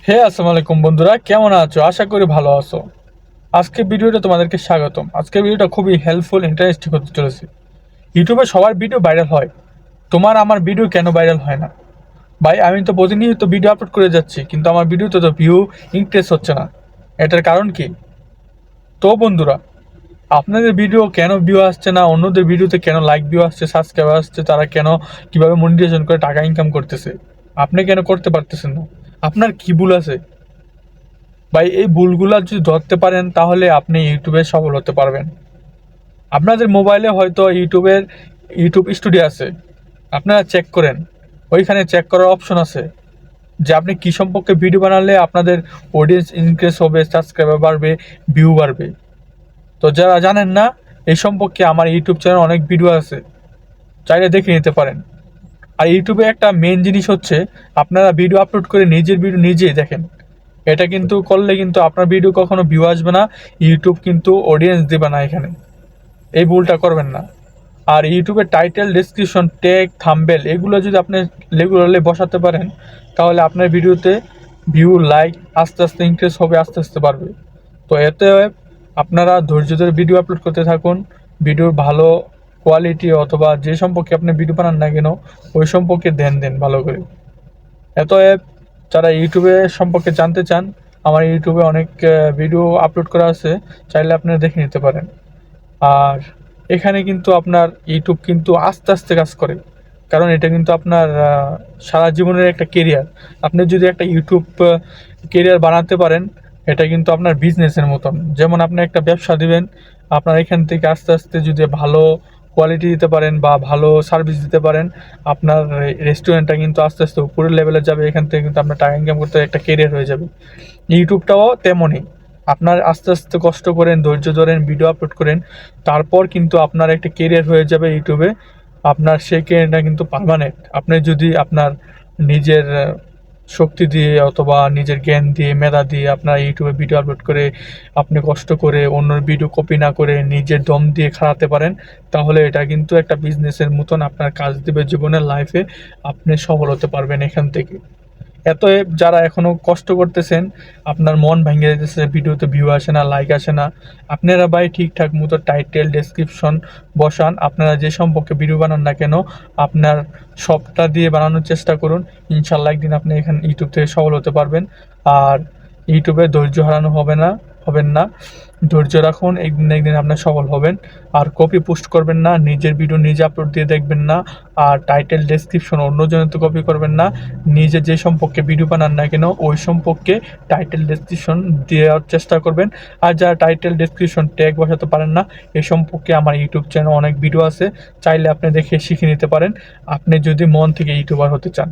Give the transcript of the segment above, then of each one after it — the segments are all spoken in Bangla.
হে আসসালামু আলাইকুম বন্ধুরা, কেমন আছো? আশা করি ভালো আছো। আজকে ভিডিওটা তোমাদেরকে স্বাগতম। আজকের ভিডিওটা খুবই হেল্পফুল, ইন্টারেস্টিং হতে চলেছে। ইউটিউবে সবার ভিডিও ভাইরাল হয়, তোমার আমার ভিডিও কেন ভাইরাল হয় না? ভাই, আমি তো প্রতিনিয়ত ভিডিও আপলোড করে যাচ্ছি, কিন্তু আমার ভিডিওতে তো ভিউ ইনক্রিজ হচ্ছে না। এটার কারণ কি? তো বন্ধুরা, আপনাদের ভিডিও কেন ভিউ আসছে না, অন্যদের ভিডিওতে কেন লাইক ভিউ আসছে, সাবস্ক্রাইব আসছে, তারা কেন কিভাবে মনিটাইজেশন করে টাকা ইনকাম করতেছে, আপনি কেন করতে পারতেছেন না? আপনার কি ভুল আছে? ভাই, এই ভুলগুলা যদি ধরতে পারেন তাহলে আপনি ইউটিউবে সফল হতে পারবেন। আপনাদের মোবাইলে হয়তো ইউটিউব স্টুডিও আছে, আপনারা চেক করেন। ওইখানে চেক করার অপশন আছে যে আপনি কি সম্পর্কে ভিডিও বানালে আপনাদের অডিয়েন্স ইনক্রিজ হবে, সাবস্ক্রাইবার বাড়বে, ভিউ বাড়বে। তো যারা জানেন না এই সম্পর্কে, আমার ইউটিউব চ্যানেল অনেক ভিডিও আছে, চাইলে দেখে নিতে পারেন। আর ইউটিউবে একটা মেন জিনিস হচ্ছে, আপনারা ভিডিও আপলোড করে নিজের ভিডিও নিজেই দেখেন। এটা কিন্তু করলে কিন্তু আপনার ভিডিও কখনো ভিউ আসবে না, ইউটিউব কিন্তু অডিয়েন্স দেবে না এখানে। এই ভুলটা করবেন না। আর ইউটিউবের টাইটেল, ডেসক্রিপশন, ট্যাগ, থাম্বনেল এগুলো যদি আপনি রেগুলারলি বসাতে পারেন, তাহলে আপনার ভিডিওতে ভিউ, লাইক আস্তে আস্তে ইনক্রিজ হবে, আস্তে আস্তে বাড়বে। তো এতে আপনারা ধৈর্য ধরে ভিডিও আপলোড করতে থাকুন। ভিডিওর ভালো কোয়ালিটি অথবা যে সম্পর্কে আপনি ভিডিও বানান না কেন, ওই সম্পর্কে ধ্যান দেন ভালো করে। অতএব যারা ইউটিউবে সম্পর্কে জানতে চান, আমার ইউটিউবে অনেক ভিডিও আপলোড করা আছে, চাইলে আপনারা দেখে নিতে পারেন। আর এখানে কিন্তু আপনার ইউটিউব কিন্তু আস্তে আস্তে কাজ করে, কারণ এটা কিন্তু আপনার সারা জীবনের একটা কেরিয়ার। আপনি যদি একটা ইউটিউব কেরিয়ার বানাতে পারেন, এটা কিন্তু আপনার বিজনেসের মতন। যেমন আপনি একটা ব্যবসা দিবেন, আপনার এখান থেকে আস্তে আস্তে যদি ভালো কোয়ালিটি দিতে পারেন বা ভালো সার্ভিস দিতে পারেন, আপনার রেস্টুরেন্টটা কিন্তু আস্তে আস্তে উপরের লেভেলে যাবে। এখান থেকে কিন্তু আপনার টাকা ইনকাম করতে একটা কেরিয়ার হয়ে যাবে। ইউটিউবটাও তেমনই। আপনার আস্তে আস্তে কষ্ট করেন, ধৈর্য ধরেন, ভিডিও আপলোড করেন, তারপর কিন্তু আপনার একটা কেরিয়ার হয়ে যাবে ইউটিউবে। আপনার সেই কেরিয়ারটা কিন্তু পার্মানেন্ট। আপনি যদি আপনার নিজের শক্তি দিয়ে অথবা নিজের জ্ঞান দিয়ে, মেধা দিয়ে আপনার ইউটিউবে ভিডিও আপলোড করে, আপনি কষ্ট করে অন্যের ভিডিও কপি না করে নিজের দম দিয়ে খাড়াতে পারেন, তাহলে এটা কিন্তু একটা বিজনেসের মতন আপনার কাজ দিবে জীবনের লাইফে। আপনি সফল হতে পারবেন এখান থেকে। এতএব যারা এখনো কষ্ট করতেছেন, আপনার মন ভেঙে যেতেছে, ভিডিওতে ভিউ আসে না, লাইক আসে না, আপনারা ভাই ঠিকঠাক মতো টাইটেল, ডেসক্রিপশন বসান। আপনারা যে সম্পর্কে ভিডিও বানান না কেন, আপনার সবটা দিয়ে বানানোর চেষ্টা করুন। ইনশাল্লাহ একদিন আপনি এখানে ইউটিউব থেকে সফল হতে পারবেন। আর ইউটিউবে ধৈর্য হারানো হবেন না। ধৈর্য রাখুন, একদিন না একদিন আপনার সফল হবেন। আর কপি পোস্ট করবেন না, নিজের ভিডিও নিজে আপলোড দিয়ে দেখবেন না। আর টাইটেল, ডেসক্রিপশন অন্যজনের তো কপি করবেন না। নিজে যে সম্পর্কে ভিডিও বানান না কেন, ওই সম্পর্কে টাইটেল, ডেসক্রিপশন দেওয়ার চেষ্টা করবেন। আর যারা টাইটেল, ডেসক্রিপশন, ট্যাগ বসাতে পারেন না, এই সম্পর্কে আমার ইউটিউব চ্যানেল অনেক ভিডিও আছে, চাইলে আপনি দেখে শিখে নিতে পারেন, আপনি যদি মন থেকে ইউটিউবার হতে চান।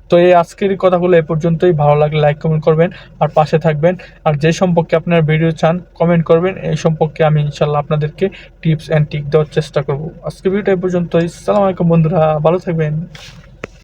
তো এই আজকের কথাগুলো এ পর্যন্তই। ভালো লাগলে লাইক, কমেন্ট করবেন আর পাশে থাকবেন। আর যে সম্পর্কে আপনার ভিডিও চান, কমেন্ট করবেন। এই সম্পর্কে আমি ইনশাল্লাহ আপনাদেরকে টিপস অ্যান্ড ট্রিক দেওয়ার চেষ্টা করব। আজকের ভিডিওটা এ পর্যন্তই। আসসালামু আলাইকুম বন্ধুরা, ভালো থাকবেন।